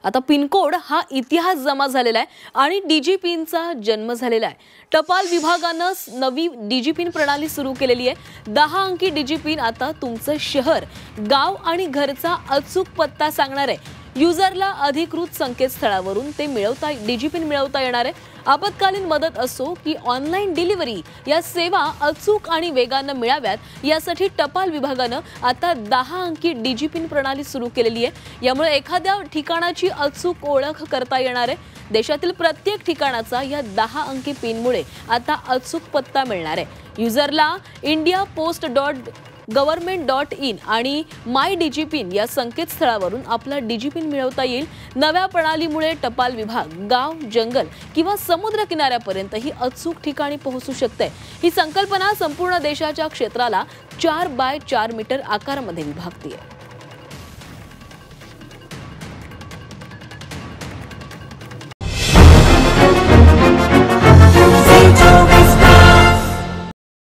आता पिनकोड हा इतिहास जमा झालेला आहे आणि डीजीपींचा जन्म झालेला आहे। टपाल विभागाने नवी डीजीपीन प्रणाली सुरू केलेली आहे। 10 अंकी डीजीपीन आता तुमचं शहर, गाव आणि घरचा अचूक पत्ता सांगणार आहे। युजरला अधिकृत संकेतस्थळावरून ते डीजीपीन मिळवता येणार आहे। आपत्कालीन मदत असो की ऑनलाइन डिलिव्हरी, या सेवा अचूक आणि वेगाने मिळाव्यात यासाठी टपाल विभागाने आता 10 अंकी डीजीपीन प्रणाली सुरू केलेली आहे। यामुळे एखाद्या ठिकाणाची अचूक ओळख करता येणार आहे। देशातील प्रत्येक ठिकाणाचा या 10 अंकी पिनमुळे आता अचूक पत्ता मिळणार आहे। युजरला india.post.government.in आणि माय डीजीपीन या संकेतस्थळावरून आपला डीजीपीन मिळवता येईल। नव्या प्रणालीमुळे टपाल विभाग गाव, जंगल किंवा समुद्र किनाऱ्यापर्यंतही अचूक ठिकाणी पोहोचू शकते। ही संकल्पना संपूर्ण देशाच्या क्षेत्राला 4 बाय 4 मीटर आकारामध्ये विभागते आहे।